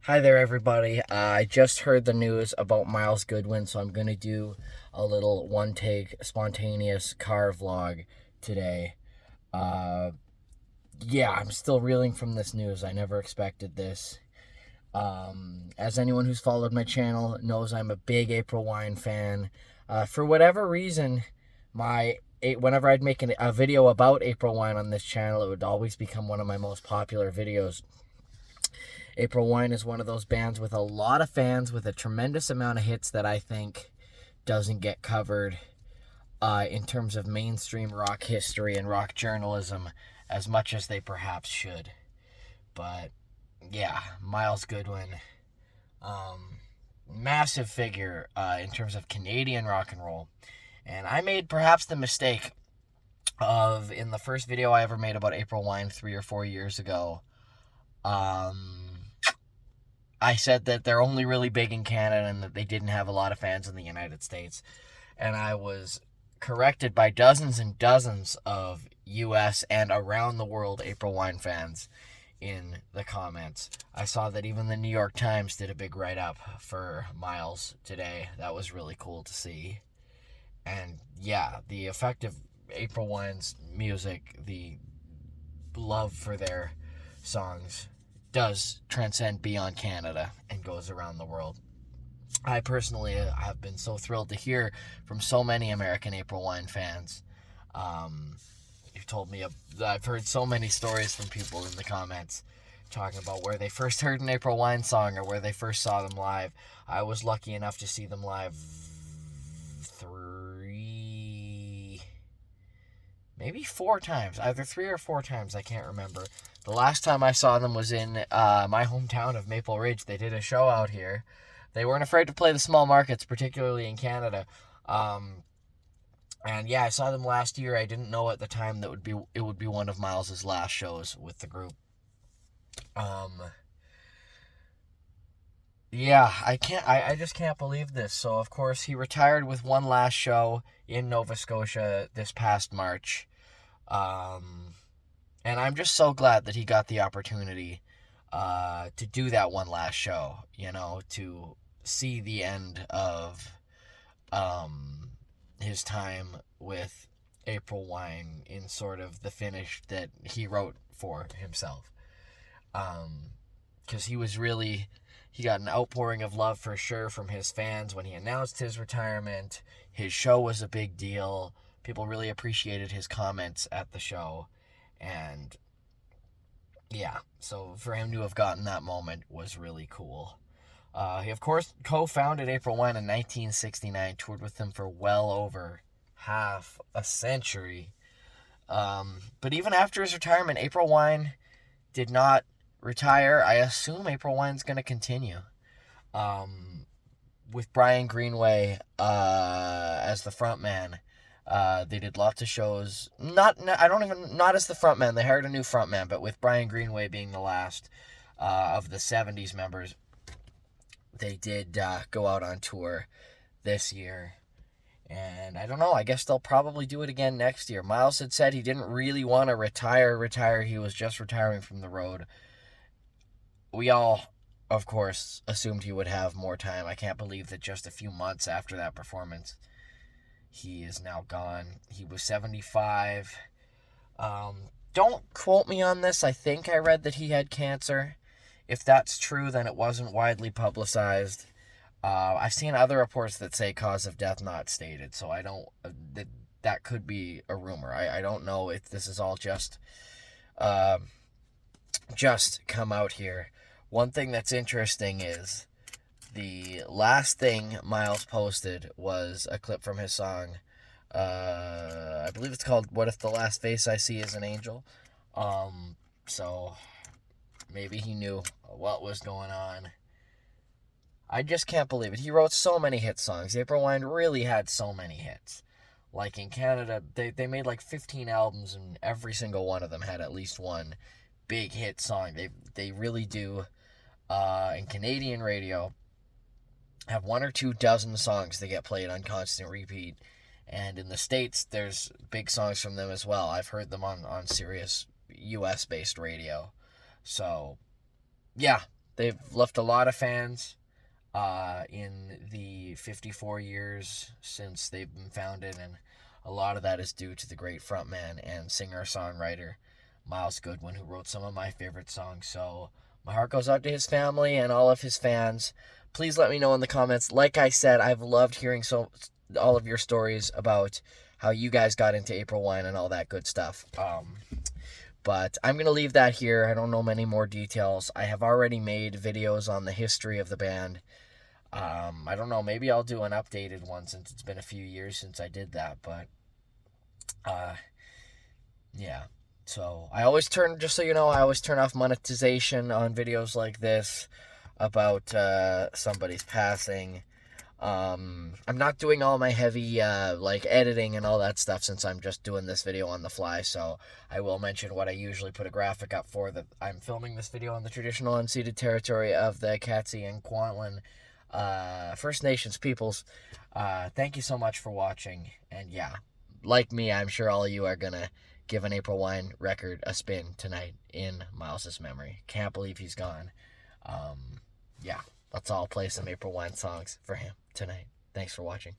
Hi there, everybody. I just heard the news about Myles Goodwyn, so I'm going to do a little one take spontaneous car vlog today. Uh, yeah, I'm still reeling from this news. I never expected this. As anyone who's followed my channel knows, I'm a big April Wine fan. For whatever reason, whenever I'd make a video about April Wine on this channel, it would always become one of my most popular videos. April Wine is one of those bands with a lot of fans, with a tremendous amount of hits that I think doesn't get covered in terms of mainstream rock history and rock journalism as much as they perhaps should. But yeah, Myles Goodwyn, massive figure in terms of Canadian rock and roll. And I made perhaps the mistake of, in the first video I ever made about April Wine 3 or 4 years ago, I said that they're only really big in Canada and that they didn't have a lot of fans in the United States. And I was corrected by dozens and dozens of US and around the world April Wine fans in the comments. I saw that even the New York Times did a big write-up for Myles today. That was really cool to see. And yeah, the effect of April Wine's music, the love for their songs, does transcend beyond Canada and goes around the world. I personally have been so thrilled to hear from so many American April Wine fans. You've told me, I've heard so many stories from people in the comments talking about where they first heard an April Wine song or where they first saw them live. I was lucky enough to see them live maybe 4 times, either 3 or 4 times, I can't remember. The last time I saw them was in my hometown of Maple Ridge. They did a show out here. They weren't afraid to play the small markets, particularly in Canada. And yeah, I saw them last year. I didn't know at the time that it would be one of Myles's last shows with the group. Yeah, I just can't believe this. So of course he retired with one last show in Nova Scotia this past March. And I'm just so glad that he got the opportunity to do that one last show, to see the end of his time with April Wine in sort of the finish that he wrote for himself. Because he got an outpouring of love for sure from his fans when he announced his retirement. His show was a big deal. People really appreciated his comments at the show. And yeah, so for him to have gotten that moment was really cool. He, of course, co-founded April Wine in 1969, toured with them for well over half a century. But even after his retirement, April Wine did not retire. I assume April Wine's going to continue. With Brian Greenway as the frontman. They did lots of shows. Not as the frontman. They hired a new frontman, but with Brian Greenway being the last of the 70s members, they did go out on tour this year. And I don't know, I guess they'll probably do it again next year. Myles had said he didn't really want to retire. He was just retiring from the road. We all, of course, assumed he would have more time. I can't believe that just a few months after that performance, he is now gone. He was 75. Don't quote me on this. I think I read that he had cancer. If that's true, then it wasn't widely publicized. I've seen other reports that say cause of death not stated, so I don't. That could be a rumor. I don't know if this is all just come out here. One thing that's interesting is the last thing Myles posted was a clip from his song. I believe it's called "What If the Last Face I See Is an Angel." So maybe he knew what was going on. I just can't believe it. He wrote so many hit songs. April Wine really had so many hits. Like in Canada, they made like 15 albums, and every single one of them had at least one big hit song. They really do. In Canadian radio, have 1 or 2 dozen songs that get played on constant repeat. And in the States, there's big songs from them as well. I've heard them on Sirius US-based radio. So, yeah, they've left a lot of fans in the 54 years since they've been founded, and a lot of that is due to the great frontman and singer-songwriter Myles Goodwyn, who wrote some of my favorite songs. So my heart goes out to his family and all of his fans. Please let me know in the comments. Like I said, I've loved hearing all of your stories about how you guys got into April Wine and all that good stuff. But I'm going to leave that here. I don't know many more details. I have already made videos on the history of the band. I don't know, maybe I'll do an updated one since it's been a few years since I did that, but, yeah. So, just so you know, I always turn off monetization on videos like this about, somebody's passing. I'm not doing all my heavy, editing and all that stuff since I'm just doing this video on the fly, so I will mention what I usually put a graphic up for, that I'm filming this video on the traditional unceded territory of the Katzie and Kwantlen First Nations peoples. Thank you so much for watching, and yeah, like me, I'm sure all of you are gonna give an April Wine record a spin tonight in Myles' memory. Can't believe he's gone. Yeah, let's all play some April Wine songs for him tonight. Thanks for watching.